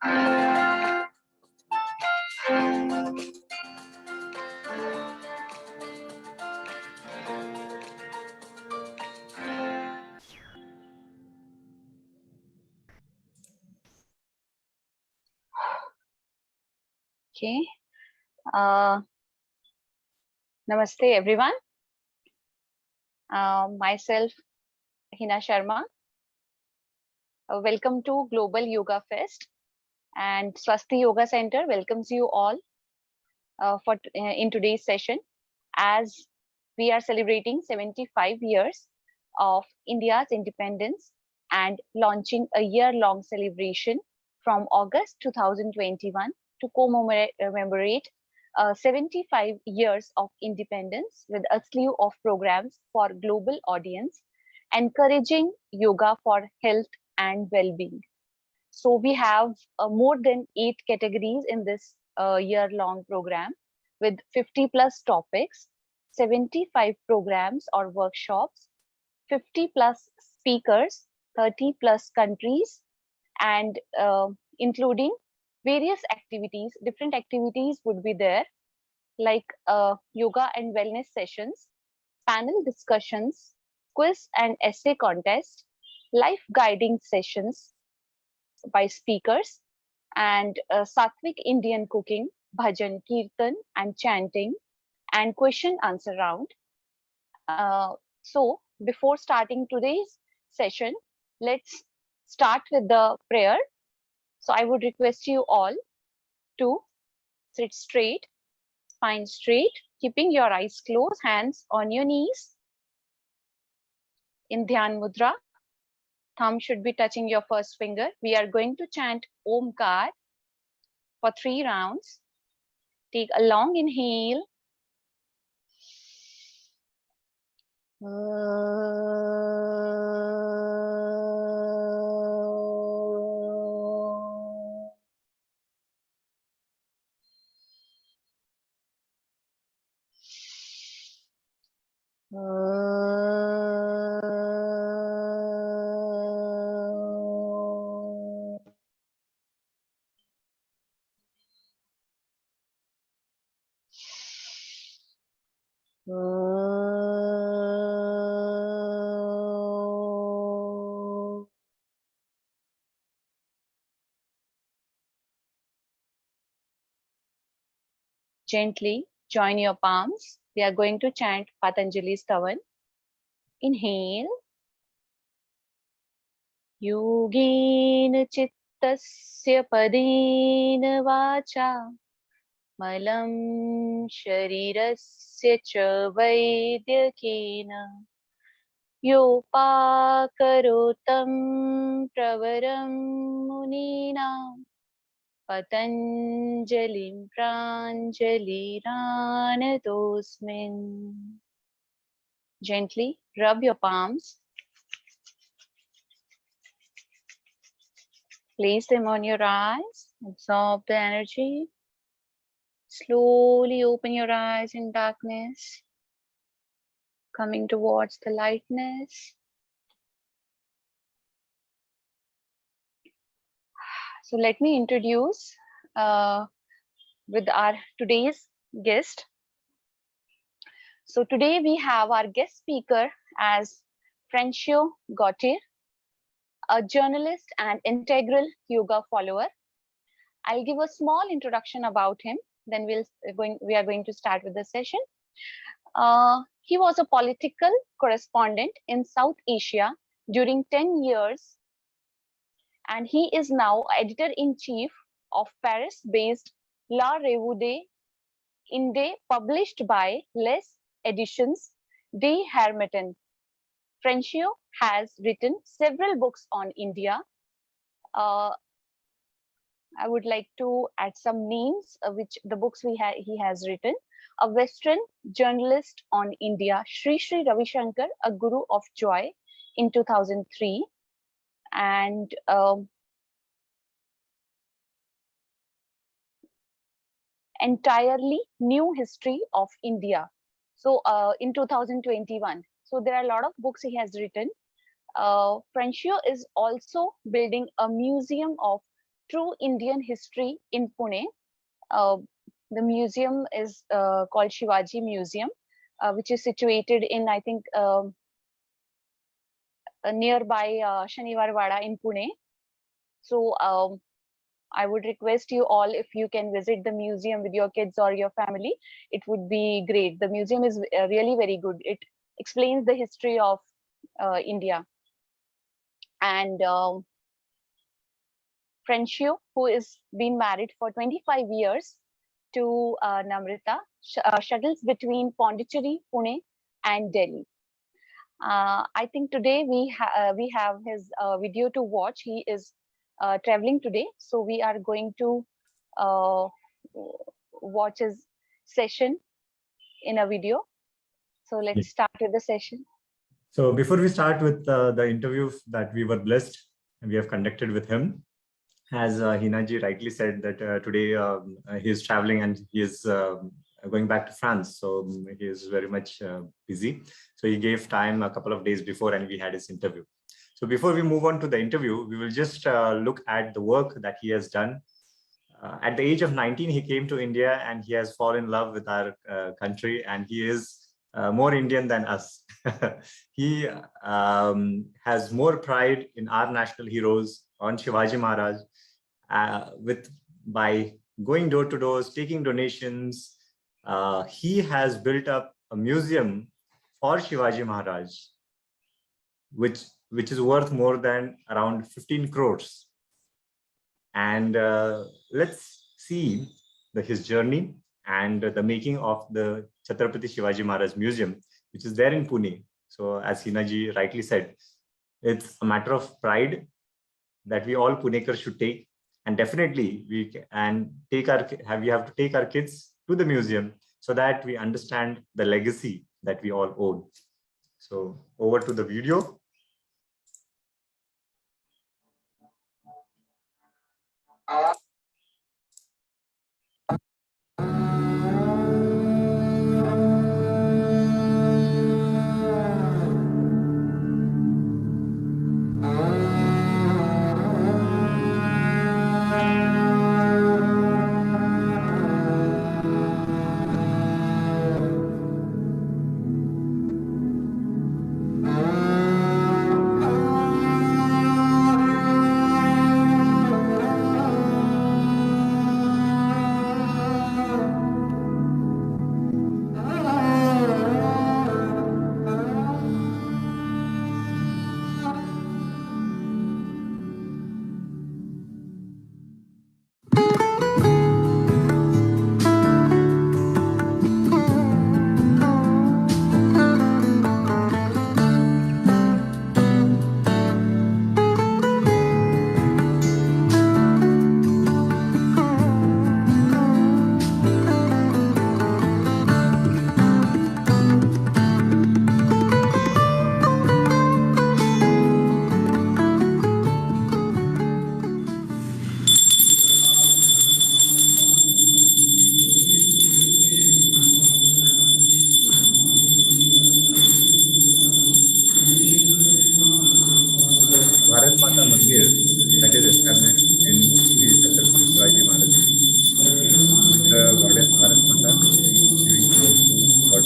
Okay. Namaste, everyone. Myself, Hina Sharma. Welcome to Global Yoga Fest, and Swasti Yoga Center welcomes you all in today's session, as we are celebrating 75 years of India's independence and launching a year-long celebration from August 2021 to commemorate 75 years of independence with a slew of programs for global audience, encouraging yoga for health and well-being. So we have more than 8 categories in this year-long program with 50 plus topics, 75 programs or workshops, 50 plus speakers, 30 plus countries, and including various activities. Different activities would be there, like yoga and wellness sessions, panel discussions, quiz and essay contest, life guiding sessions by speakers, and Sattvic Indian cooking, bhajan, kirtan, and chanting, and question answer round. So, before starting today's session, let's start with the prayer. So, I would request you all to sit straight, spine straight, keeping your eyes closed, hands on your knees in Dhyan Mudra. Thumb should be touching your first finger. We are going to chant Omkar for 3 rounds. Take a long inhale. Gently join your palms. We are going to chant Patanjali Stavan. Inhale. Yogena chittasya padena vacha malam sharirasya cha vaidyakena yopakarotam pravaram munina patanjalim pranjaliranatosmin. Gently rub your palms. Place them on your eyes. Absorb the energy. Slowly open your eyes in darkness, coming towards the lightness. So let me introduce with our today's guest. So today we have our guest speaker as Francio Gautier, a journalist and integral yoga follower. I'll give a small introduction about him. Then we are going to start with the session. He was a political correspondent in South Asia during 10 years, and he is now editor-in-chief of Paris-based La Revue des Indes, published by Les Editions des Hermiton. Francio has written several books on India. I would like to add some names, which the books he has written. A Western Journalist on India, Sri Sri Ravi Shankar, A Guru of Joy in 2003. And Entirely New History of India. So in 2021. So there are a lot of books he has written. Francio is also building a museum of true Indian history in Pune. The museum is called Shivaji Museum, which is situated in, I think, nearby Shaniwar Wada in Pune. So I would request you all, if you can visit the museum with your kids or your family, it would be great. The museum is really very good. It explains the history of India. And Friendship, who is been married for 25 years to Namrita, shuttles between Pondicherry, Pune, and Delhi. I think today we have his video to watch. He is traveling today, so we are going to watch his session in a video. So let's start with the session. So before we start with the interview that we were blessed and we have conducted with him, as Hinaji rightly said that today he is traveling and he is going back to France. So he is very much busy. So he gave time a couple of days before and we had his interview. So before we move on to the interview, we will just look at the work that he has done. At the age of 19, he came to India and he has fallen in love with our country, and he is more Indian than us. He has more pride in our national heroes, on Shivaji Maharaj, by going door to door, taking donations. He has built up a museum for Shivaji Maharaj, which is worth more than around 15 crores. And let's see his journey and the making of the Chhatrapati Shivaji Maharaj Museum, which is there in Pune. So as Hinaji rightly said, it's a matter of pride that we all Punekar should take. And definitely we have to take our kids to the museum so that we understand the legacy that we all own. So over to the video. Bharat Mata Mandir that is established in Sri Chhatrapati Shivaji Maharaj. The goddess Bharat Mata giving close to God.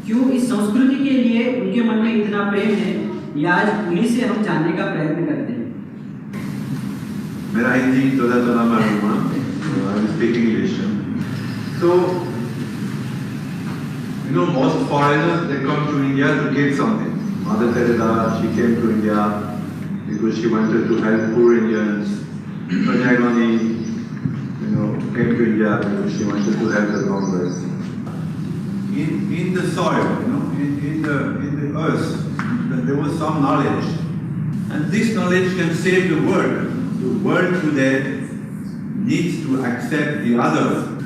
क्यों इस संस्कृति के लिए उनके मन में इतना प्रेम है, ये आज उन्हीं से हम जानने का प्रयत्न करते हैं। मेरा हिंदी थोड़ा मालूम है, I'm speaking English. So, you know, most foreigners they come to India to get something. Mother Teresa, she came to India because she wanted to help poor Indians. Sonia Gandhi, came to India because she wanted to help the Congress. In the soil, in the earth, there was some knowledge, and this knowledge can save the world. The world today needs to accept the other.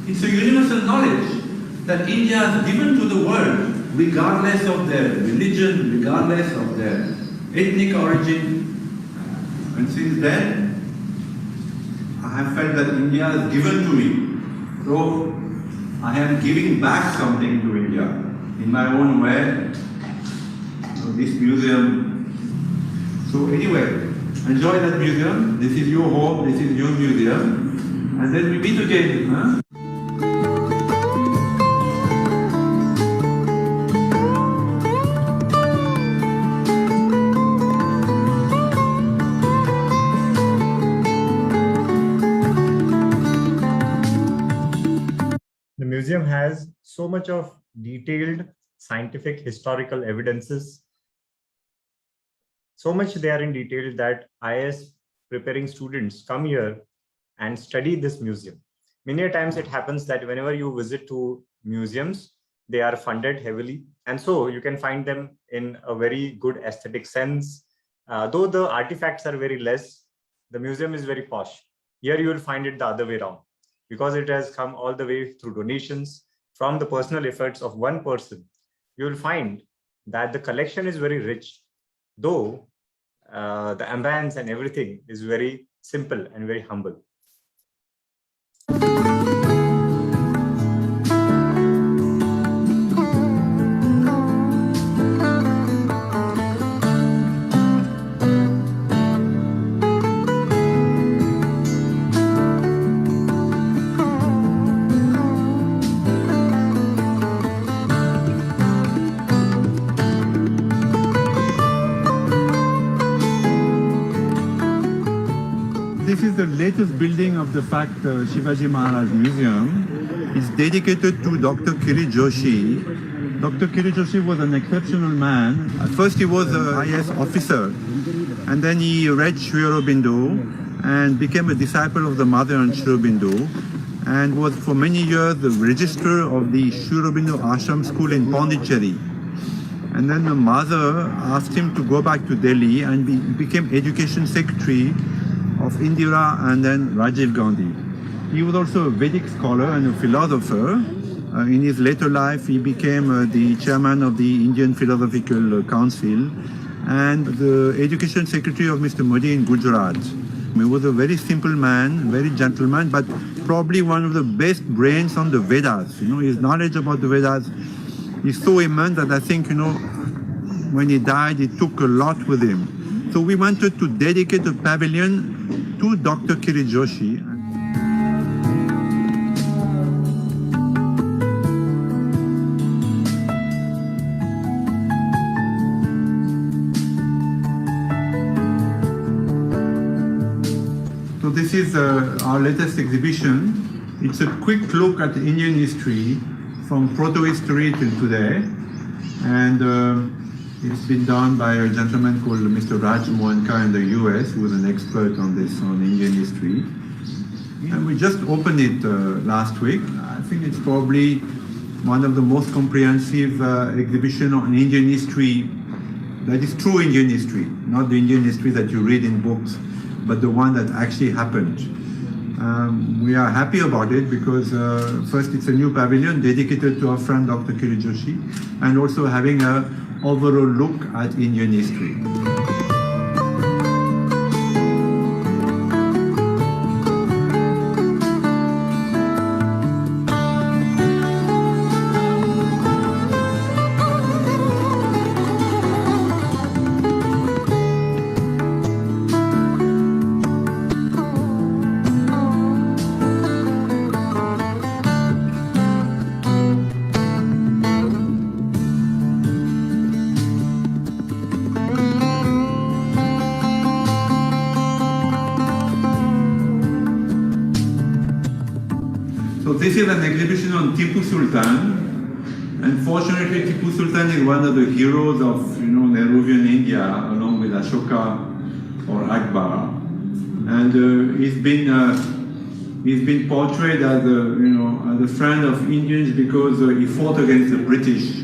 It's a universal knowledge that India has given to the world, regardless of their religion, regardless of their ethnic origin. And since then, I have felt that India has given to me. So I am giving back something to India in my own way. So this museum. So anyway, enjoy that museum. This is your home, this is your museum. And then we meet again. Huh? The museum has so much of detailed scientific historical evidences. So much they are in detail that IAS preparing students come here and study this museum. Many a times it happens that whenever you visit to museums, they are funded heavily. And so you can find them in a very good aesthetic sense. Though the artifacts are very less, the museum is very posh. Here you will find it the other way around, because it has come all the way through donations from the personal efforts of one person. You will find that the collection is very rich, though the ambience and everything is very simple and very humble. This is the latest building of the Shivaji Maharaj Museum. It's dedicated to Dr. Kiri Joshi. Dr. Kiri Joshi was an exceptional man. At first he was an IS officer, and then he read Sri Aurobindo and became a disciple of the mother and Sri Aurobindo, and was for many years the registrar of the Sri Aurobindo Ashram School in Pondicherry. And then the mother asked him to go back to Delhi, and became education secretary of Indira and then Rajiv Gandhi. He was also a Vedic scholar and a philosopher. In his later life, he became the chairman of the Indian Philosophical Council and the education secretary of Mr. Modi in Gujarat. He was a very simple man, very gentleman, but probably one of the best brains on the Vedas. His knowledge about the Vedas is so immense that I think, when he died, it took a lot with him. So we wanted to dedicate a pavilion to Dr. Kiri Joshi. So this is our latest exhibition. It's a quick look at Indian history from proto-history till today. And it's been done by a gentleman called Mr. Raj Mohanka in the US, who is an expert on Indian history. And we just opened it last week. I think it's probably one of the most comprehensive exhibition on Indian history that is true Indian history, not the Indian history that you read in books, but the one that actually happened. We are happy about it because first it's a new pavilion dedicated to our friend Dr. Kiri Joshi, and also having a overall look at Indian history. So this is an exhibition on Tipu Sultan. And fortunately, Tipu Sultan is one of the heroes of Nehruvian India, along with with Ashoka or Akbar, and he's been portrayed as as a friend of Indians because he fought against the British,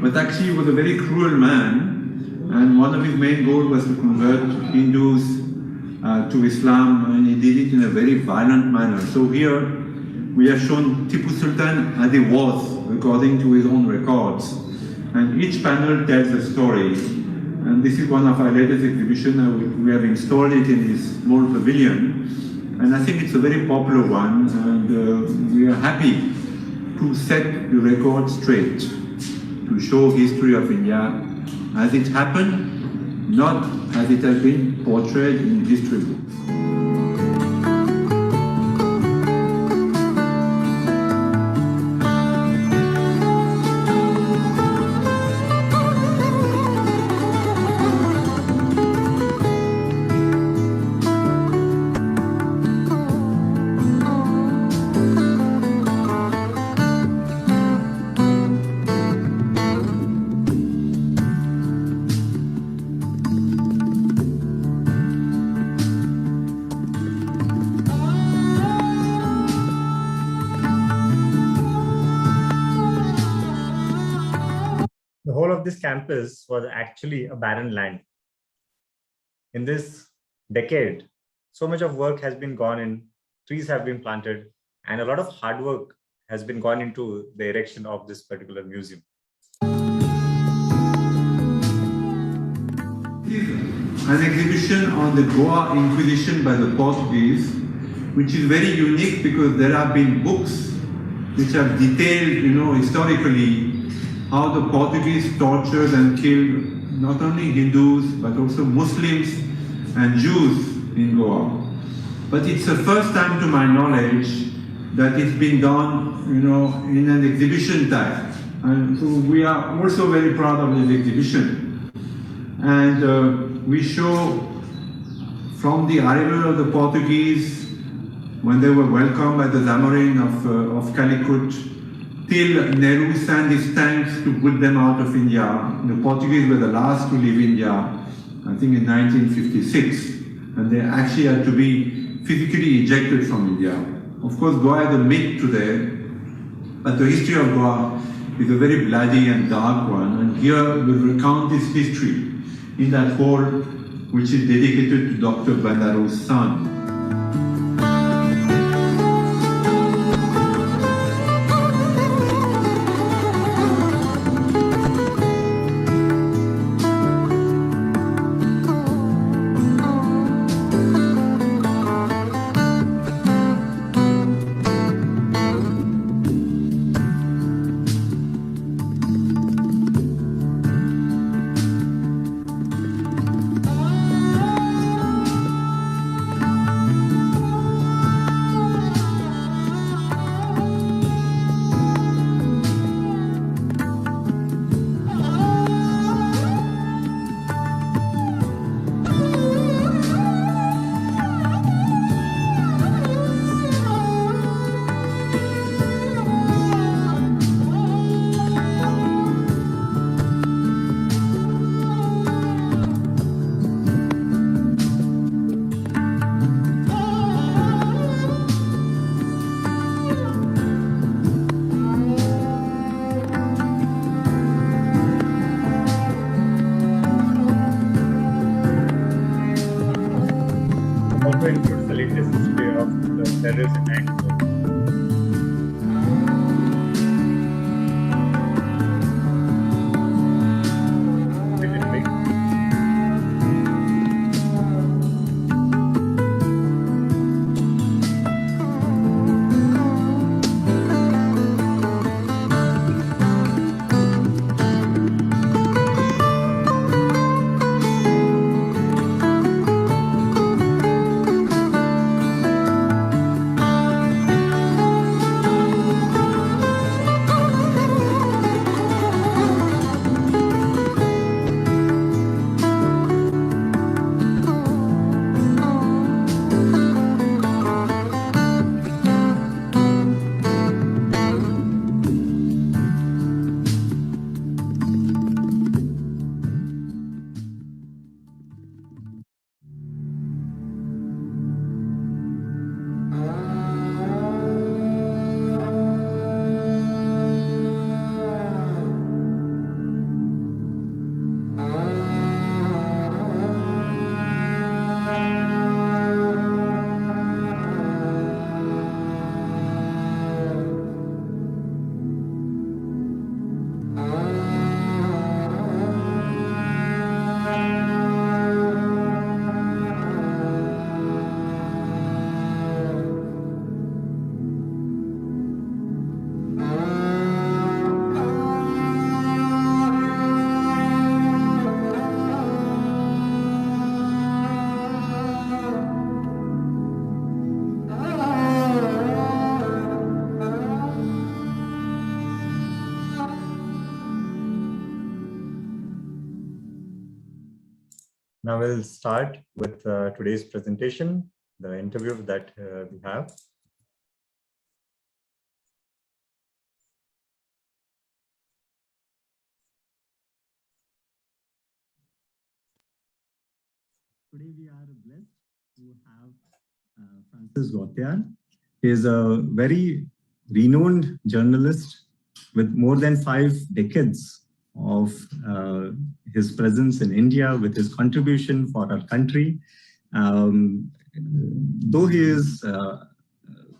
but actually he was a very cruel man, and one of his main goals was to convert Hindus to Islam, and he did it in a very violent manner. So here we have shown Tipu Sultan as he was, according to his own records, and each panel tells a story. And this is one of our latest exhibitions. We have installed it in this small pavilion, and I think it's a very popular one, and we are happy to set the record straight, to show history of India as it happened, not as it has been portrayed in history books. The whole of this campus was actually a barren land. In this decade, so much of work has been gone in, trees have been planted, and a lot of hard work has been gone into the erection of this particular museum. An exhibition on the Goa Inquisition by the Portuguese, which is very unique because there have been books which have detailed, historically, how the Portuguese tortured and killed not only Hindus but also Muslims and Jews in Goa. But it's the first time, to my knowledge, that it's been done, in an exhibition type. And so we are also very proud of this exhibition. And we show from the arrival of the Portuguese, when they were welcomed by the Zamorin of Calicut, till Nehru sent his tanks to put them out of India. The Portuguese were the last to leave India, I think in 1956, and they actually had to be physically ejected from India. Of course, Goa is a myth today, but the history of Goa is a very bloody and dark one, and here we recount this history in that hall which is dedicated to Dr. Bandaro's son. now we'll start with today's presentation, the interview that we have. Today we are blessed to have Francis Gauthier. He is a very renowned journalist with more than 5 decades of his presence in India, with his contribution for our country. Though he is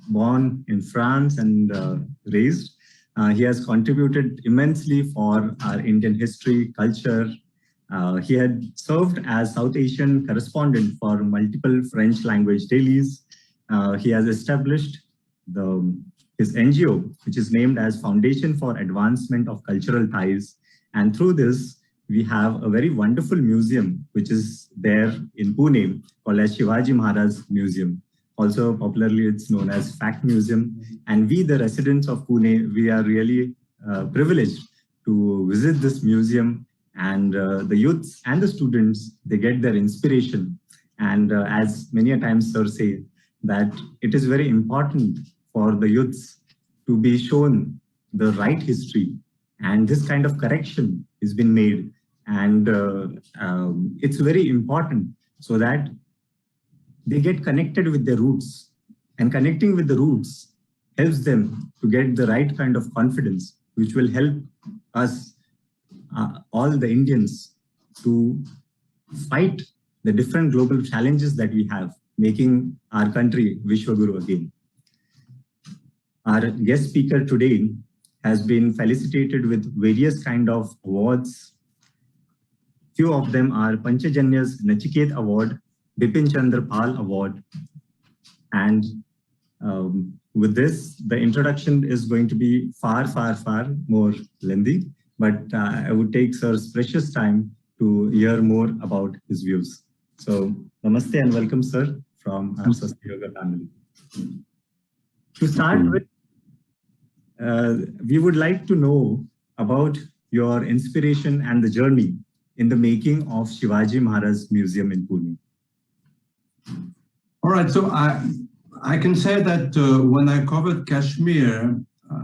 born in France and raised, he has contributed immensely for our Indian history, culture. He had served as South Asian correspondent for multiple French language dailies. He has established his NGO, which is named as Foundation for Advancement of Cultural Ties. And through this, we have a very wonderful museum, which is there in Pune, called as Shivaji Maharaj Museum. Also popularly, it's known as Fact Museum. And we, the residents of Pune, we are really privileged to visit this museum. And the youths and the students, they get their inspiration. And as many a times sir say, that it is very important for the youths to be shown the right history. And this kind of correction has been made. And it's very important so that they get connected with their roots. And connecting with the roots helps them to get the right kind of confidence, which will help us, all the Indians, to fight the different global challenges that we have, making our country Vishwaguru again. Our guest speaker today has been felicitated with various kind of awards. Few of them are Panchajanya's Nachiket Award, Bipin Chandra Pal Award. And with this, the introduction is going to be far more lengthy, but I would take sir's precious time to hear more about his views. So, namaste and welcome, sir, from our Swasthi Yoga family. To start with, we would like to know about your inspiration and the journey in the making of Shivaji Maharaj Museum in Pune. All right, so I can say that when I covered Kashmir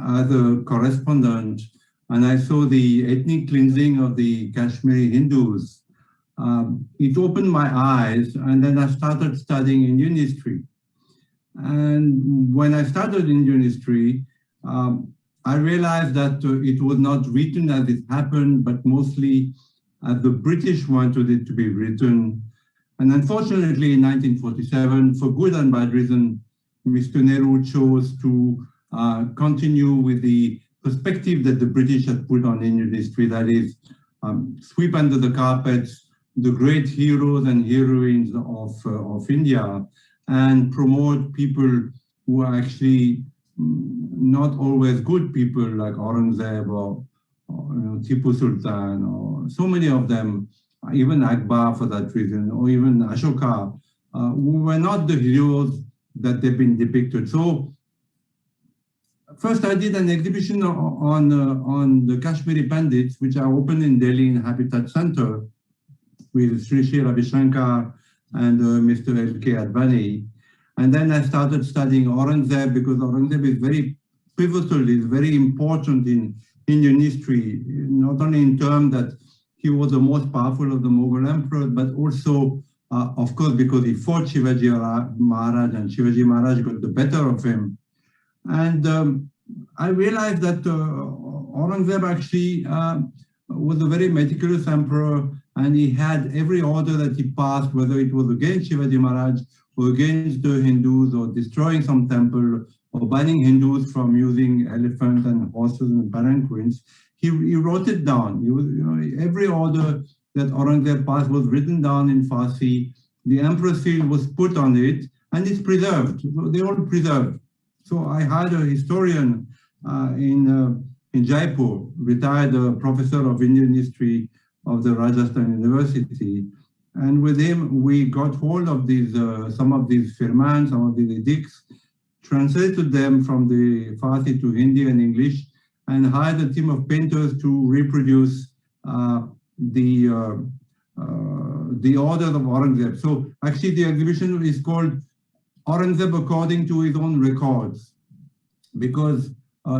as a correspondent, and I saw the ethnic cleansing of the Kashmiri Hindus, it opened my eyes, and then I started studying Indian history. And when I started Indian history, I realized that it was not written as it happened, but mostly as the British wanted it to be written. And unfortunately, in 1947, for good and bad reason, Mr. Nehru chose to continue with the perspective that the British had put on Indian history, that is, sweep under the carpets the great heroes and heroines of India, and promote people who are actually not always good people, like Aurangzeb or Tipu Sultan, or so many of them, even Akbar for that reason, or even Ashoka, who were not the heroes that they've been depicted. So first I did an exhibition on the Kashmiri Pandits, which I opened in Delhi in Habitat Center with Sri Sri Ravi Shankar and Mr. L.K. Advani. And then I started studying Aurangzeb, because Aurangzeb is very pivotal, is very important in Indian history, not only in terms that he was the most powerful of the Mughal emperors, but also, of course, because he fought Shivaji Maharaj, and Shivaji Maharaj got the better of him. And I realized that Aurangzeb actually was a very meticulous emperor, and he had every order that he passed, whether it was against Shivaji Maharaj or against the Hindus, or destroying some temple, or banning Hindus from using elephants and horses and palanquins. He wrote it down. He was, every order that Aurangzeb passed was written down in Farsi. The emperor's seal was put on it, and it's preserved. So they're all preserved. So I had a historian in Jaipur, retired professor of Indian history of the Rajasthan University. And with him, we got hold of these, some of these firmans, some of these edicts, translated them from the Farsi to Hindi and English, and hired a team of painters to reproduce the the orders of Aurangzeb. So actually the exhibition is called Aurangzeb according to his own records, because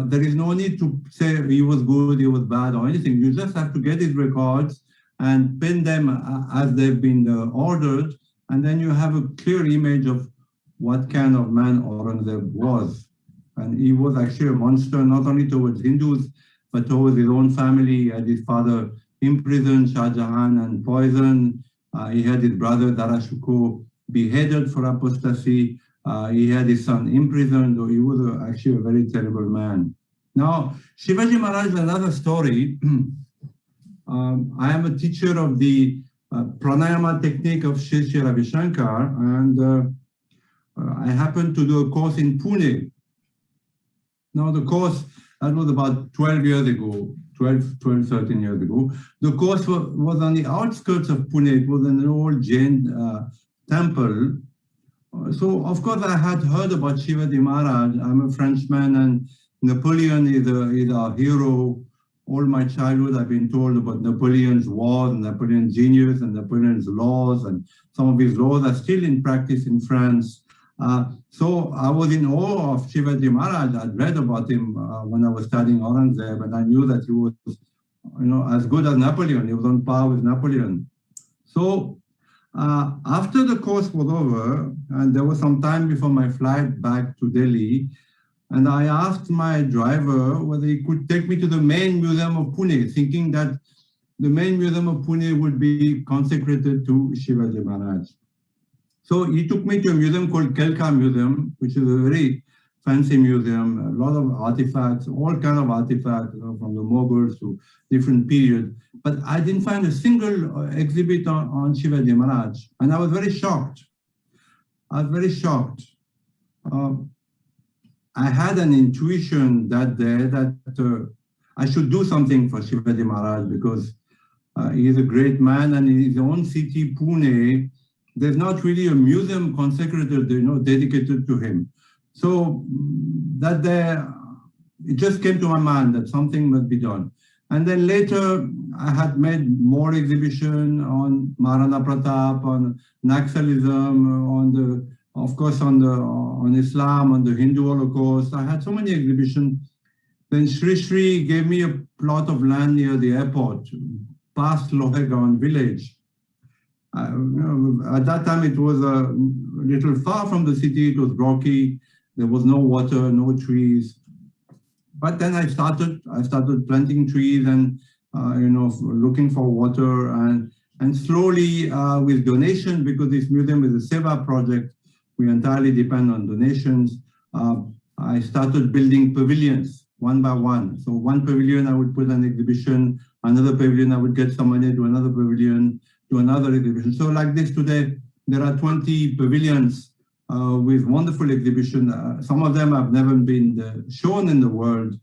there is no need to say he was good, he was bad or anything. You just have to get his records and pin them as they've been ordered, and then you have a clear image of what kind of man Aurangzeb was. And he was actually a monster, not only towards Hindus, but towards his own family. He had his father imprisoned, Shah Jahan, and poisoned. He had his brother Dara Shikoh beheaded for apostasy. He had his son imprisoned. He was actually a very terrible man. Now, Shivaji Maharaj is another story. I am a teacher of the pranayama technique of Sri Sri Ravi Shankar, and I happened to do a course in Pune. Now, the course, that was about 12 years ago, 13 years ago. The course was on the outskirts of Pune. It was an old Jain temple. So, of course, I had heard about Shivaji Maharaj. I'm a Frenchman, and Napoleon is our hero. All my childhood, I've been told about Napoleon's wars, Napoleon's genius, and Napoleon's laws, and some of his laws are still in practice in France. So I was in awe of Shivaji Maharaj. I'd read about him when I was studying Aurangzeb, and I knew that he was, as good as Napoleon. He was on par with Napoleon. So after the course was over, and there was some time before my flight back to Delhi, and I asked my driver whether he could take me to the main museum of Pune, thinking that the main museum of Pune would be consecrated to Shivaji Maharaj. So he took me to a museum called Kelka Museum, which is a very fancy museum, a lot of artifacts, all kinds of artifacts, from the Mughals to different periods. But I didn't find a single exhibit on Shivaji Maharaj. And I was very shocked. I was very shocked. I had an intuition that day that I should do something for Shivaji Maharaj, because he is a great man, and in his own city, Pune, there's not really a museum consecrated, dedicated to him. So that day, it just came to my mind that something must be done. And then later, I had made more exhibition on Maharana Pratap, on Naxalism, on Islam, on the Hindu Holocaust. I had so many exhibitions. Then Sri Sri gave me a plot of land near the airport, past Lohegaon village. At that time, it was a little far from the city. It was rocky. There was no water, no trees. But then I started planting trees and looking for water, and slowly with donation, because this museum is a Seva project, we entirely depend on donations. I started building pavilions one by one. So one pavilion, I would put an exhibition. Another pavilion, I would get some money to another pavilion, to another exhibition. So like this today, there are 20 pavilions with wonderful exhibition. Some of them have never been shown in the world.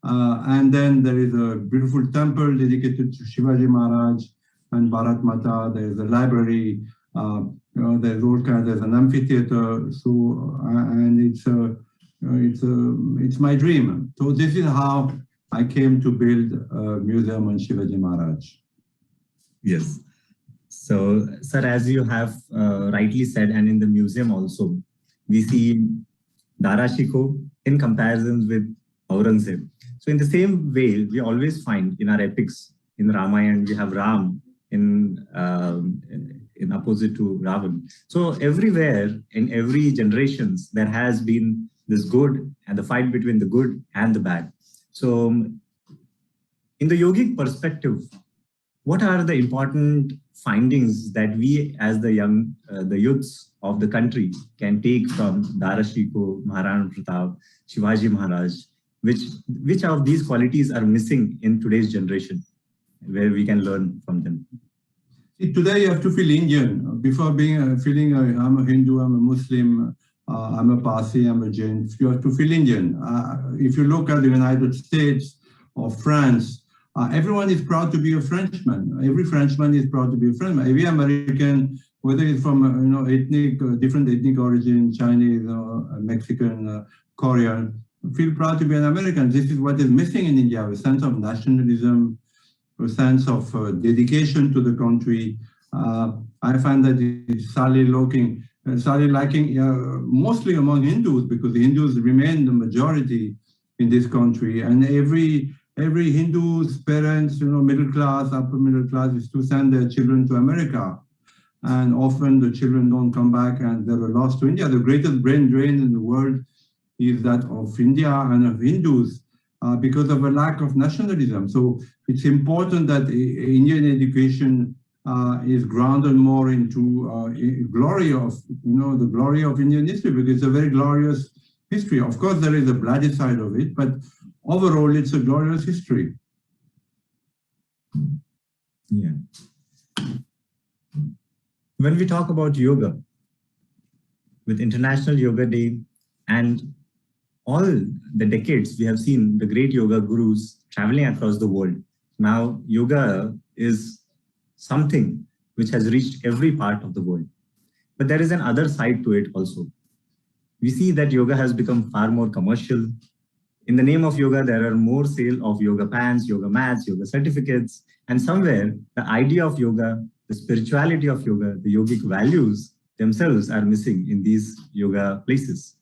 And then there is a beautiful temple dedicated to Shivaji Maharaj and Bharat Mata. There is a library. There's all kinds. There's an amphitheater. So and it's my dream. So this is how I came to build a museum on Shivaji Maharaj. Yes. So, sir, as you have rightly said, and in the museum also, we see Dara Shikoh in comparisons with Aurangzeb. So in the same way, we always find in our epics, in Ramayana, we have Ram in opposite to Ravan. So everywhere, in every generations, there has been this good and the fight between the good and the bad. So in the yogic perspective, what are the important findings that we as the young, the youths of the country can take from Dara Shikoh, Maharana Pratap, Shivaji Maharaj? Which of these qualities are missing in today's generation, where we can learn from them? See, today you have to feel Indian. Before feeling I'm a Hindu, I'm a Muslim, I'm a Parsi, I'm a Jain, you have to feel Indian. If you look at the United States or France, everyone is proud to be a Frenchman. Every Frenchman is proud to be a Frenchman. Every American, whether it's from different ethnic origin, Chinese, Mexican, Korean, feel proud to be an American. This is what is missing in India: a sense of nationalism, a sense of dedication to the country. I find that it's sadly lacking mostly among Hindus, because the Hindus remain the majority in this country, and every Hindu's parents, middle class, upper middle class, is to send their children to America. And often the children don't come back and they were lost to India. The greatest brain drain in the world is that of India and of Hindus because of a lack of nationalism. So it's important that Indian education is grounded more into glory of, the glory of Indian history, because it's a very glorious history. Of course, there is a bloody side of it, but overall, it's a glorious history. Yeah. When we talk about yoga, with International Yoga Day and all the decades we have seen the great yoga gurus traveling across the world. Now, yoga is something which has reached every part of the world. But there is an other side to it also. We see that yoga has become far more commercial. In the name of yoga, there are more sale of yoga pants, yoga mats, yoga certificates, and somewhere the idea of yoga, the spirituality of yoga, the yogic values themselves are missing in these yoga places.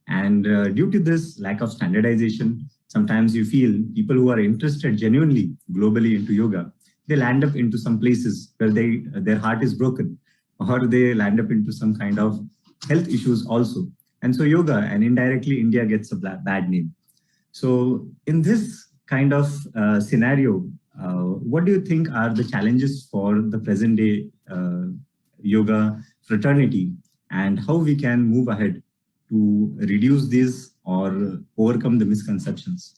And due to this lack of standardization, sometimes you feel people who are interested genuinely globally into yoga, they land up into some places where their heart is broken, or they land up into some kind of health issues also. And so yoga, and indirectly India, gets a bad name. So in this kind of scenario, what do you think are the challenges for the present day yoga fraternity, and how we can move ahead to reduce this or overcome the misconceptions?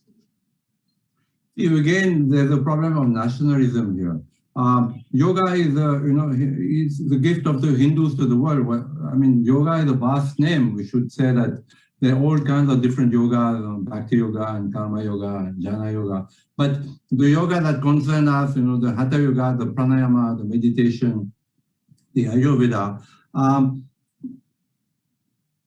Again, there's a problem of nationalism here. Yoga is, is the gift of the Hindus to the world. I mean, yoga is a vast name. We should say that there are all kinds of different yogas, Bhakti yoga and Karma yoga and Jnana yoga. But the yoga that concern us, the Hatha yoga, the pranayama, the meditation, the Ayurveda,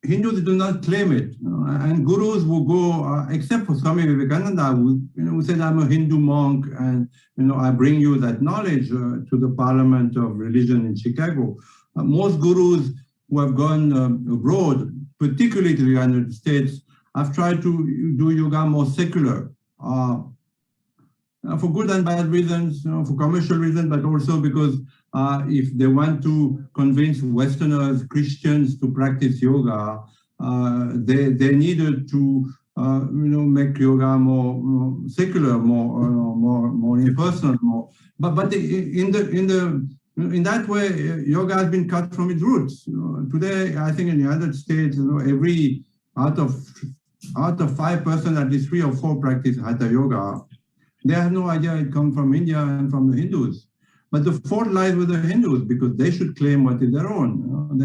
Hindus do not claim it, and gurus will go, except for Swami Vivekananda, who said, I'm a Hindu monk, and I bring you that knowledge to the Parliament of Religion in Chicago. Most gurus who have gone abroad, particularly to the United States, have tried to do yoga more secular, for good and bad reasons, for commercial reasons, but also because if they want to convince Westerners, Christians to practice yoga, they needed to make yoga more secular, more impersonal, more. But in that way, yoga has been cut from its roots. Today, I think in the United States, every out of 5 persons, at least 3 or 4 practice Hatha yoga. They have no idea it comes from India and from the Hindus. But the fault lies with the Hindus, because they should claim what is their own.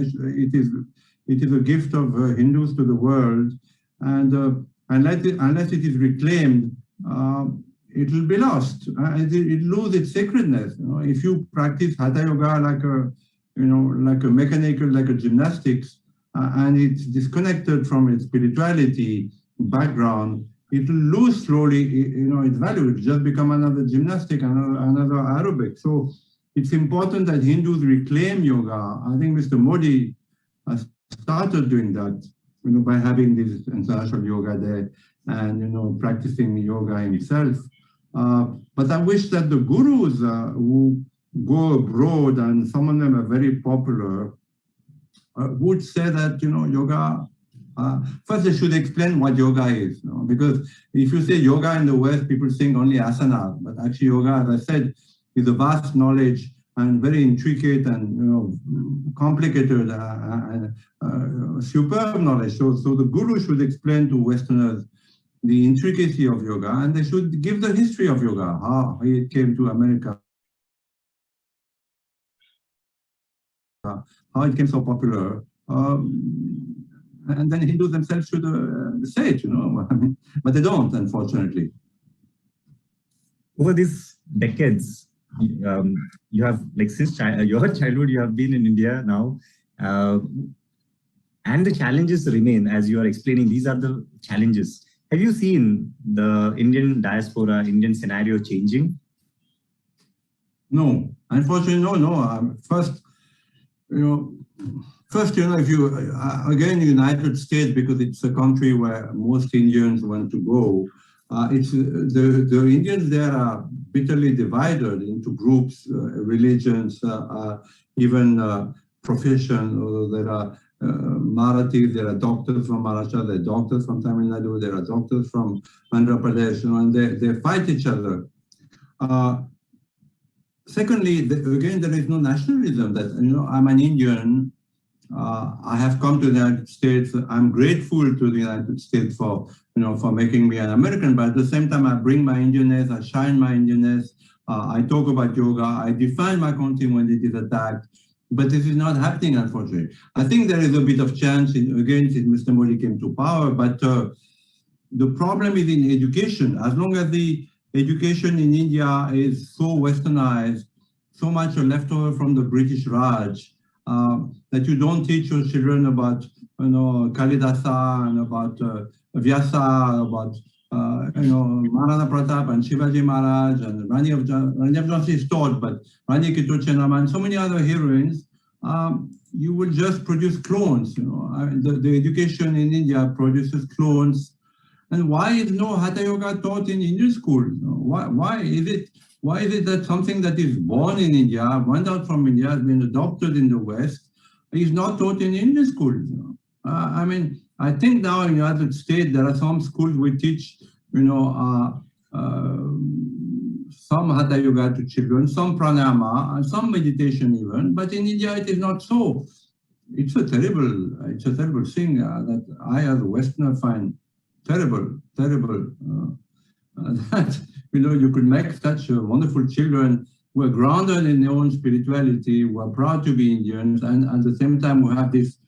It is a gift of Hindus to the world, and unless it is reclaimed, it will be lost. It loses its sacredness. If you practice Hatha yoga like a mechanical, like a gymnastics, and it's disconnected from its spirituality background, it will lose slowly, its value. It will just become another gymnastic, another aerobic. So it's important that Hindus reclaim yoga. I think Mr. Modi has started doing that, by having this International Yoga Day and, practicing yoga himself. But I wish that the gurus who go abroad, and some of them are very popular, would say that, yoga, first, they should explain what yoga is, because if you say yoga in the West, people think only asana, but actually yoga, as I said, is a vast knowledge and very intricate and complicated and superb knowledge. So the guru should explain to Westerners the intricacy of yoga, and they should give the history of yoga, how it came to America, how it became so popular. And then Hindus themselves should say it, but they don't, unfortunately. Over these decades, you have, since your childhood, you have been in India now, and the challenges remain, as you are explaining. These are the challenges. Have you seen the Indian diaspora, Indian scenario changing? No, unfortunately, no. First, if you, again, United States, because it's a country where most Indians want to go, it's the Indians there are bitterly divided into groups, religions, even profession. There are Marathis, there are doctors from Maharashtra, there are doctors from Tamil Nadu, there are doctors from Andhra Pradesh, and they fight each other. Secondly, again, there is no nationalism. That I'm an Indian. I have come to the United States. I'm grateful to the United States for for making me an American. But at the same time, I bring my Indianness. I shine my Indianness. I talk about yoga. I define my country when it is attacked. But this is not happening, unfortunately. I think there is a bit of chance again since Mr. Modi came to power. But the problem is in education. As long as the education in India is so westernized, so much leftover from the British Raj, that you don't teach your children about Kalidasa and about Vyasa, about Maharana Pratap and Shivaji Maharaj and Rani of Jhansi is taught, but Rani Kittur Chennamma and so many other heroines, you will just produce clones. The education in India produces clones. And why is no Hatha Yoga taught in Indian schools? Why is it that something that is born in India, went out from India, has been adopted in the West, is not taught in Indian schools? I mean, I think now in the United States, there are some schools which teach, some Hatha Yoga to children, some pranayama, and some meditation even. But in India, it is not so. It's a terrible thing that I, as a Westerner, find terrible. That you could make such wonderful children who are grounded in their own spirituality, who are proud to be Indians, and at the same time who have this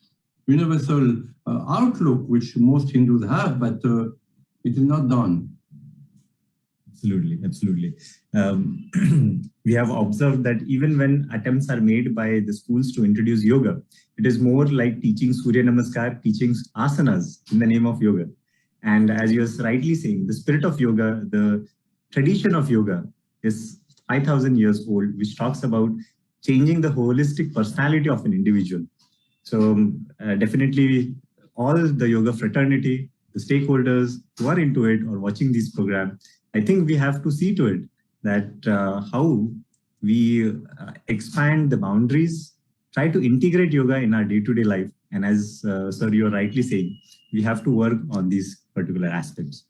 universal outlook which most Hindus have, but it is not done. Absolutely. We have observed that even when attempts are made by the schools to introduce yoga, it is more like teaching Surya Namaskar, teaching asanas in the name of yoga. And as you were rightly saying, the spirit of yoga, the tradition of yoga is 5,000 years old, which talks about changing the holistic personality of an individual. So definitely all the yoga fraternity, the stakeholders who are into it or watching this program, I think we have to see to it that how we expand the boundaries, try to integrate yoga in our day-to-day life. And as sir, you're rightly saying, we have to work on these particular aspects.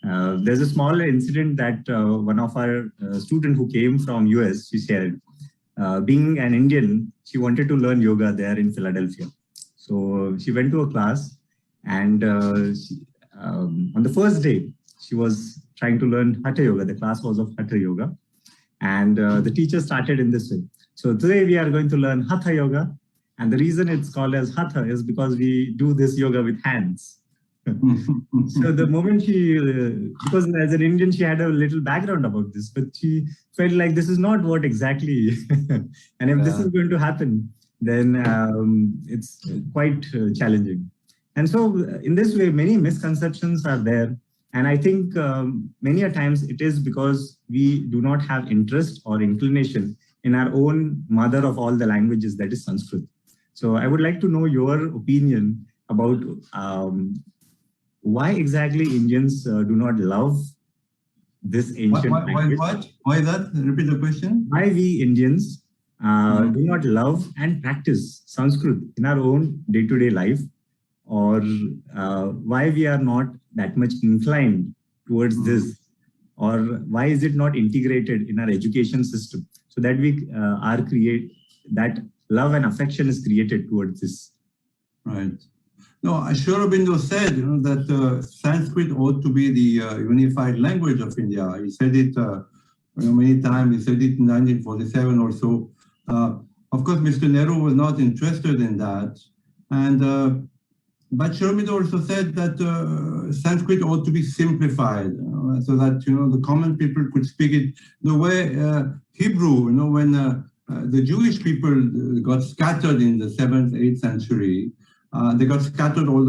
There's a small incident that one of our students who came from US, she shared, being an Indian, she wanted to learn yoga there in Philadelphia. So she went to a class and on the first day, she was trying to learn Hatha Yoga. The class was of Hatha Yoga. And the teacher started in this way. So today we are going to learn Hatha Yoga. And the reason it's called as Hatha is because we do this yoga with hands. So the moment she, because as an Indian, she had a little background about this, but she felt like this is not what exactly, and if this is going to happen, then it's quite challenging. And so in this way, many misconceptions are there. And I think many a times it is because we do not have interest or inclination in our own mother of all the languages, that is Sanskrit. So I would like to know your opinion about why exactly Indians do not love this ancient language. Why that? Repeat the question. Why we Indians do not love and practice Sanskrit in our own day-to-day life, or why we are not that much inclined towards this, or why is it not integrated in our education system so that we that love and affection is created towards this. Right. No, Sri Aurobindo said, that Sanskrit ought to be the unified language of India. He said it many times. He said it in 1947 or so. Of course, Mr. Nehru was not interested in that. And but Sri Aurobindo also said that Sanskrit ought to be simplified, so that the common people could speak it the way Hebrew. When the Jewish people got scattered in the 7th, 8th century, they got scattered all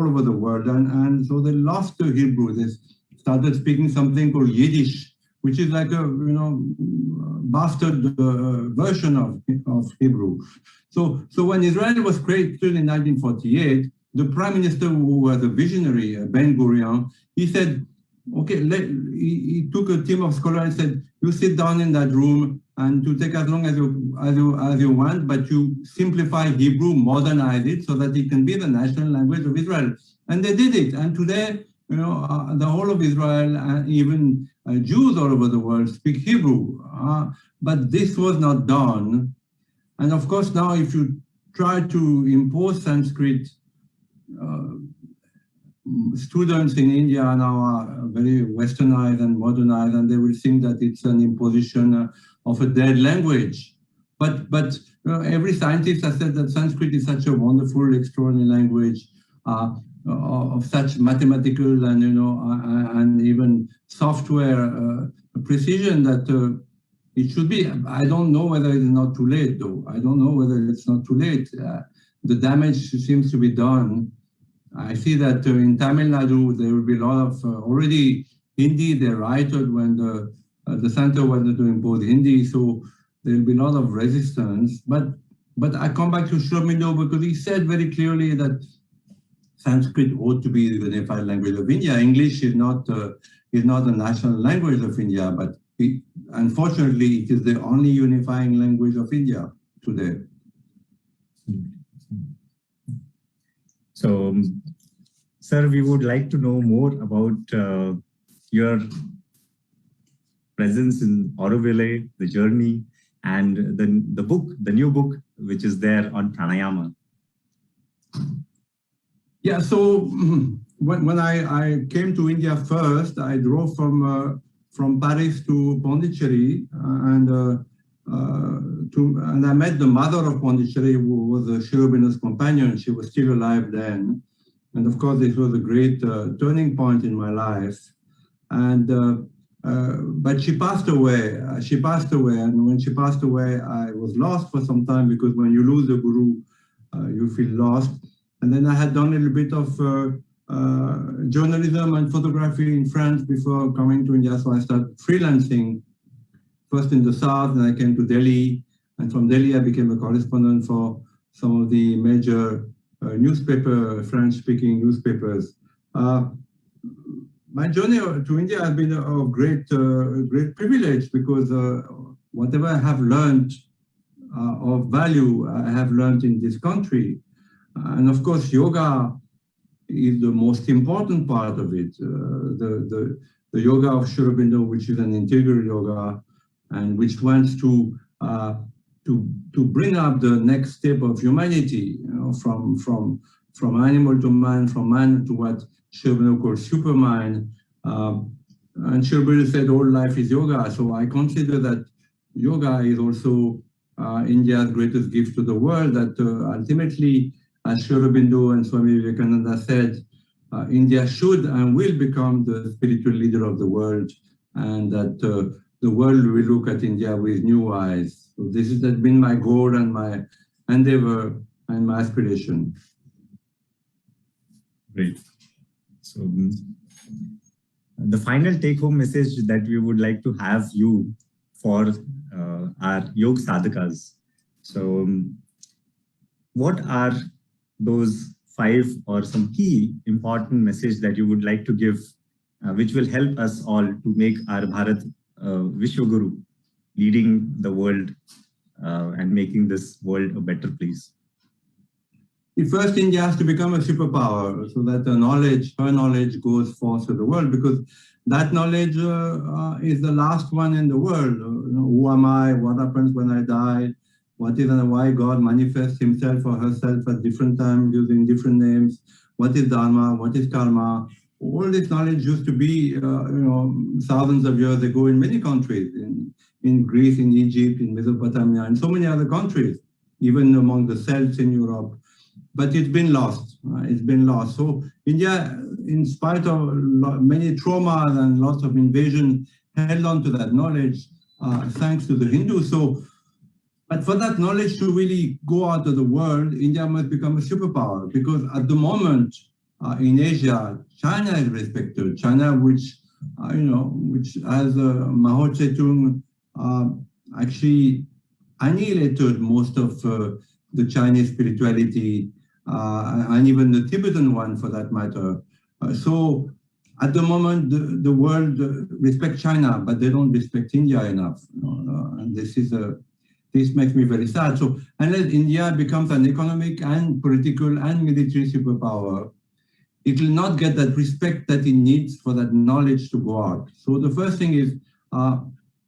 over the world, and so they lost the Hebrew. They started speaking something called Yiddish, which is like a bastard version of Hebrew. So when Israel was created in 1948, the prime minister, who was a visionary, Ben Gurion, he said, okay, he took a team of scholars and said, you sit down in that room and to take as long as you want, but you simplify Hebrew, modernize it so that it can be the national language of Israel. And they did it. And today, the whole of Israel and even Jews all over the world speak Hebrew. But this was not done. And of course, now if you try to impose Sanskrit, students in India now are very westernized and modernized, and they will think that it's an imposition of a dead language. But every scientist has said that Sanskrit is such a wonderful, extraordinary language of such mathematical and and even software precision that it should be. I don't know whether it's not too late, though. I don't know whether it's not too late. The damage seems to be done. I see that in Tamil Nadu, there will be a lot of already Hindi. They righted when the center wanted to impose Hindi, so there will be a lot of resistance. But I come back to Sri Aurobindo because he said very clearly that Sanskrit ought to be the unified language of India. English is not the national language of India, but unfortunately, it is the only unifying language of India today. So, sir, we would like to know more about your presence in Auroville, the journey, and the new book, which is there on pranayama. Yeah, so when I came to India first, I drove from Paris to Pondicherry, and I met the mother of Pondicherry, who was Sri Aurobindo's companion. She was still alive then. And of course, this was a great turning point in my life. And but she passed away. And when she passed away, I was lost for some time, because when you lose a guru, you feel lost. And then I had done a little bit of journalism and photography in France before coming to India. So I started freelancing, first in the south, and I came to Delhi. And from Delhi, I became a correspondent for some of the major French-speaking newspapers. My journey to India has been a great privilege, because whatever I have learned of value, I have learned in this country. And of course, yoga is the most important part of it. The yoga of Sri Aurobindo, which is an integral yoga, and which wants to bring up the next step of humanity, from animal to man, from man to what Sri Aurobindo calls supermind. And Sri Aurobindo said all life is yoga. So I consider that yoga is also India's greatest gift to the world, that ultimately, as Sri Aurobindo and Swami Vivekananda said, India should and will become the spiritual leader of the world, and that the world will look at India with new eyes. So this has been my goal and my endeavor and my aspiration. Great. So the final take-home message that we would like to have you for our yoga sadhakas. So what are those 5 or some key important message that you would like to give, which will help us all to make our Bharat Vishwaguru, leading the world and making this world a better place? First, India has to become a superpower, so that her knowledge goes forth to the world, because that knowledge is the last one in the world. Who am I? What happens when I die? What is and why God manifests himself or herself at different times using different names? What is Dharma? What is Karma? All this knowledge used to be, thousands of years ago in many countries, in Greece, in Egypt, in Mesopotamia, and so many other countries, even among the Celts in Europe. But it's been lost. It's been lost. So India, in spite of many traumas and lots of invasion, held on to that knowledge, thanks to the Hindus. But for that knowledge to really go out of the world, India must become a superpower, because at the moment in Asia, China is respected. China, which has Mao Zedong actually annihilated most of the Chinese spirituality and even the Tibetan one for that matter. So at the moment, the world respects China, but they don't respect India enough. And this makes me very sad. So unless India becomes an economic and political and military superpower, it will not get that respect that it needs for that knowledge to go out. So the first thing is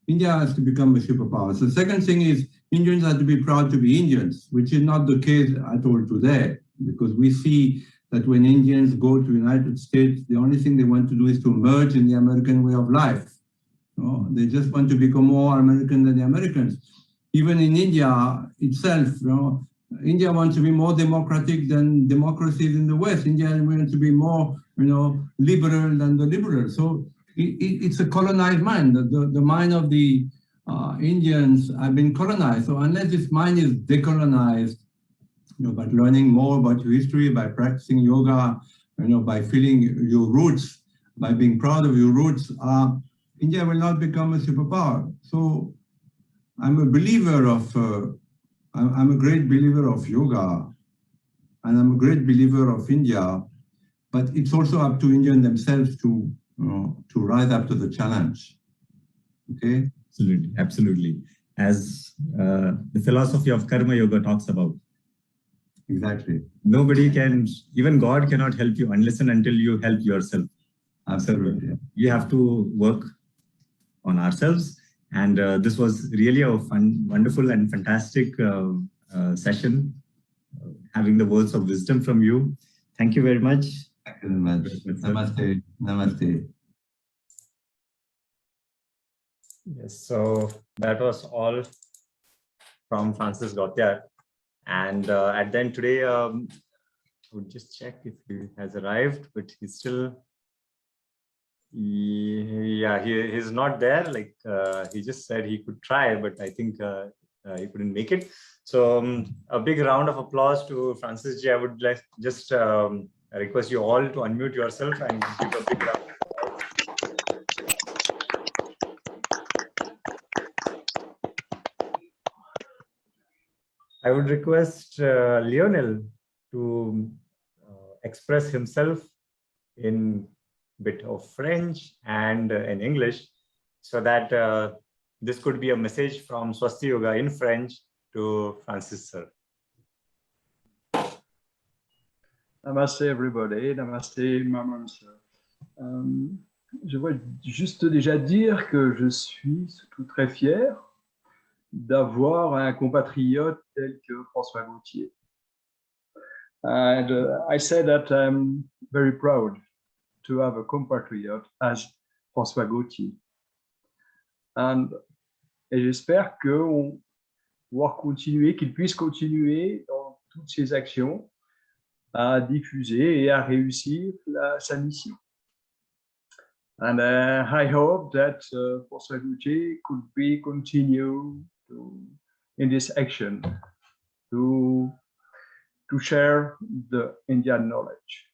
India has to become a superpower. So the second thing is Indians have to be proud to be Indians, which is not the case at all today, because we see that when Indians go to the United States, the only thing they want to do is to merge in the American way of life. They just want to become more American than the Americans. Even in India itself, India wants to be more democratic than democracies in the West. India wants to be more, liberal than the liberals. So it's a colonized mind. The mind of the Indians have been colonized. So unless this mind is decolonized, by learning more about your history, by practicing yoga, by feeling your roots, by being proud of your roots, India will not become a superpower. So I'm a believer of, I'm a great believer of yoga, and I'm a great believer of India, but it's also up to Indians themselves to rise up to the challenge. Okay? Absolutely, absolutely. As the philosophy of Karma Yoga talks about. Exactly. Nobody can, even God cannot help you unless and until you help yourself. Absolutely. So we have to work on ourselves. And this was really a fun, wonderful and fantastic session, having the words of wisdom from you. Thank you very much. Thank you very much. Namaste. Namaste. Yes, so that was all from Francis Gautier. And at the end today, I would just check if he has arrived, but he's still, he's not there. Like he just said he could try, but I think he couldn't make it. So a big round of applause to Francis Ji. I would like just request you all to unmute yourself and give a big round. I would request Lionel to express himself in a bit of French and in English, so that this could be a message from Swasti Yoga in French to Francis sir. Namaste everybody, namaste maman sir. Je voudrais juste déjà dire que je suis surtout très fier d'avoir un compatriote tel que François Gautier. And I say that I'm very proud to have a compatriot as François Gautier. Et j'espère qu'on va continuer, qu'il puisse continuer dans toutes ses actions à diffuser et à réussir sa mission. And I hope that François Gautier could be continue in this action to share the Indian knowledge.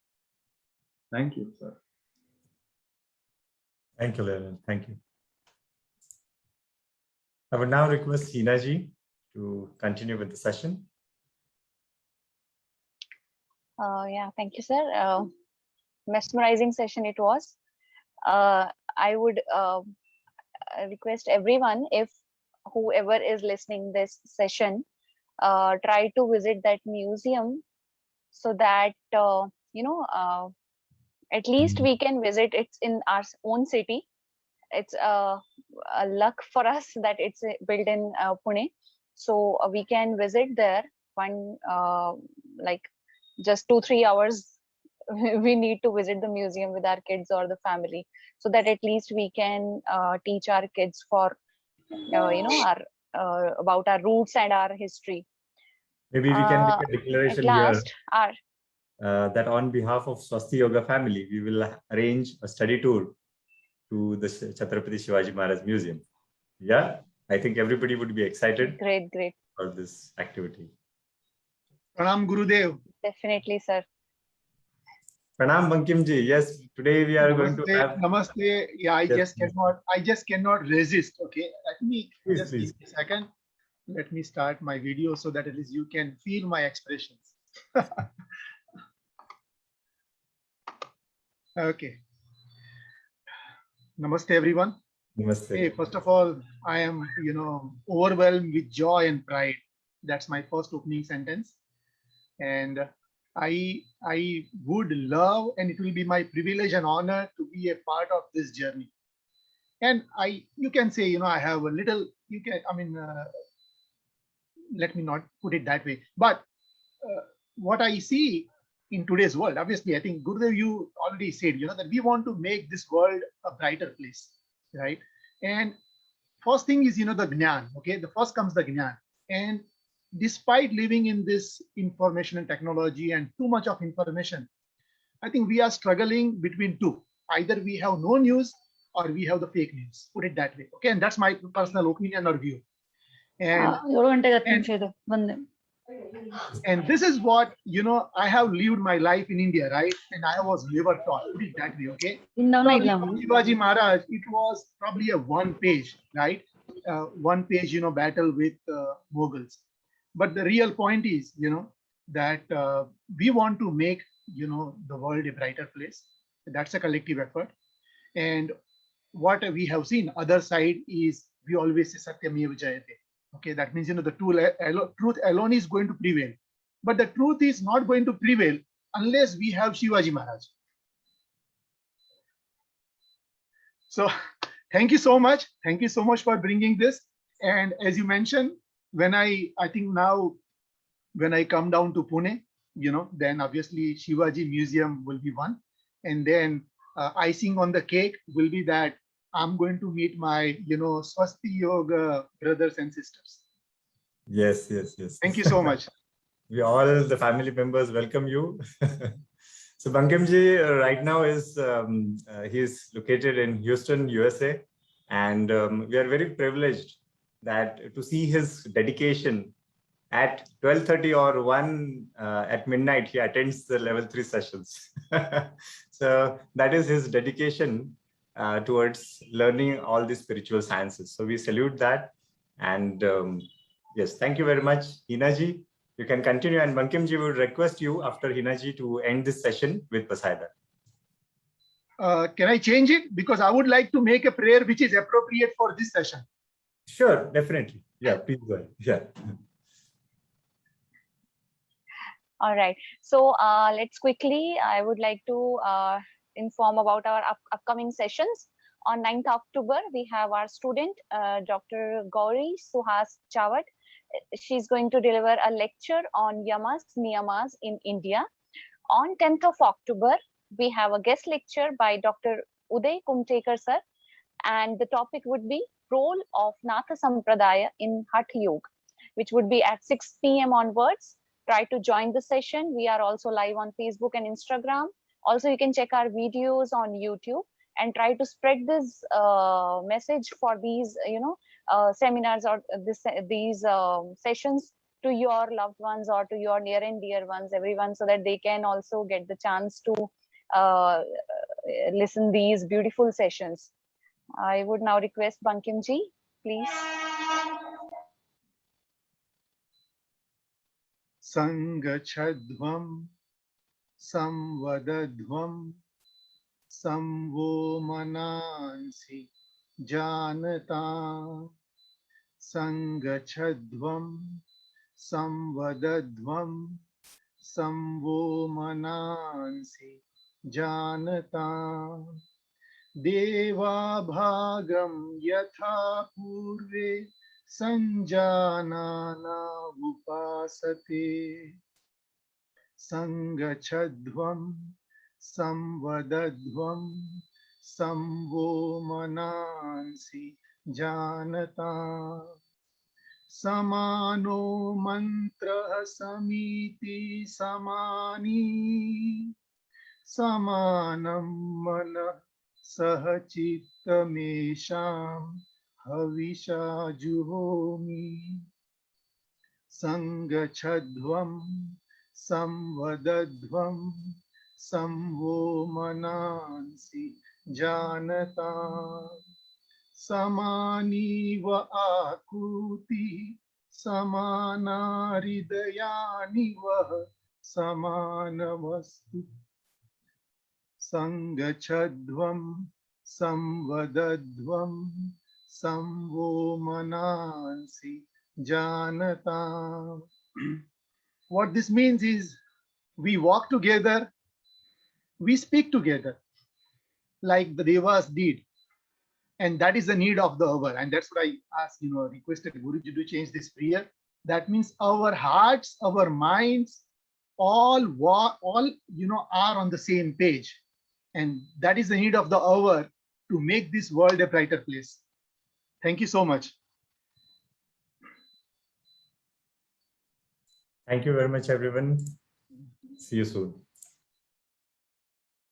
Thank you, sir. Thank you, Leonard. Thank you. I would now request Hina Ji to continue with the session. Yeah, thank you, sir. Mesmerizing session it was. I would request everyone, if whoever is listening this session, try to visit that museum, so that at least we can visit it in our own city. It's a luck for us that it's built in Pune, so we can visit there one like just 2-3 hours. We need to visit the museum with our kids or the family, so that at least we can teach our kids for our about our roots and our history. Maybe we can make a declaration at last, here that on behalf of Swasti Yoga family, we will arrange a study tour to the Chhatrapati Shivaji Maharaj Museum. Yeah, I think everybody would be excited. Great For this activity. Pranam Gurudev. Definitely, sir. Pranam Bankim ji. Yes, today we are going to Namaste, have. namaste. Yeah, Yes, I just cannot resist. Okay, let me please, just please. give me a second. Let me start my video so that at least you can feel my expressions. Okay. Namaste, everyone. Namaste. Hey, first of all, I am, overwhelmed with joy and pride. That's my first opening sentence. And I would love, and it will be my privilege and honor to be a part of this journey. And you can say, I have a little, let me not put it that way. But what I see in today's world, obviously, I think Gurudev, you already said, that we want to make this world a brighter place, right? And first thing is, the Gnan, okay? The first comes the Gnan. And despite living in this information and technology and too much of information, I think we are struggling between two. Either we have no news or we have the fake news, put it that way, okay? And that's my personal opinion or view. And this is what, I have lived my life in India, right? And I was never taught, put it that way, okay? Shivaji Maharaj, it was probably a one page, right? One page, battle with Mughals. But the real point is, that we want to make, the world a brighter place. That's a collective effort. And what we have seen, other side is we always say Satyameva Jayate. Okay, that means, the truth alone is going to prevail. But the truth is not going to prevail unless we have Shivaji Maharaj. So thank you so much. Thank you so much for bringing this. And as you mentioned, when I think now, when I come down to Pune, then obviously Shivaji Museum will be one. And then icing on the cake will be that I'm going to meet my, Swasti Yoga brothers and sisters. Yes. Thank you so much. We all, the family members, welcome you. So Bankimji right now is, he is located in Houston, USA. And we are very privileged that to see his dedication at 12:30 or 1 at midnight, he attends the level 3 sessions. So that is his dedication towards learning all the spiritual sciences. So we salute that. And yes, thank you very much, Hinaji. You can continue, and Bankimji would request you after Hinaji to end this session with Pasaida. Can I change it? Because I would like to make a prayer which is appropriate for this session. Sure, definitely. Yeah, please go ahead. Yeah. All right. So let's quickly, I would like to inform about our upcoming sessions. On 9th October, we have our student, Dr. Gauri Suhas Chawat. She's going to deliver a lecture on Yamas, Niyamas in India. On 10th of October, we have a guest lecture by Dr. Uday Kumtekar sir, and the topic would be role of Natha Sampradaya in Hatha Yoga, which would be at 6 p.m. onwards. Try to join the session. We are also live on Facebook and Instagram. Also, you can check our videos on YouTube and try to spread this message for these, seminars or these sessions to your loved ones or to your near and dear ones, everyone, so that they can also get the chance to listen these beautiful sessions. I would now request Bankim ji, please. Sangachadvam samvadadvam samvo manansi janata. Sangachadvam samvadadvam samvo manansi janata. Deva bhagam yatha purve sanjanana upasate. Sangachadvam samvadadvam samvo manansi janata. Samano mantra samiti samani. Samanam mana sahachittamesham havisha juhomi. Sangachadvam samvadadvam संवो मनांसि जानता समानीव आकृति समाना हृदयानि वः समानमस्तु संगच्छध्वं संवदध्वं संवो मनांसि जानता. What this means is we walk together, we speak together like the Devas did. And that is the need of the hour. And that's why I asked, requested Guruji to change this prayer. That means our hearts, our minds, all are on the same page. And that is the need of the hour to make this world a brighter place. Thank you so much. Thank you very much, everyone. See you soon.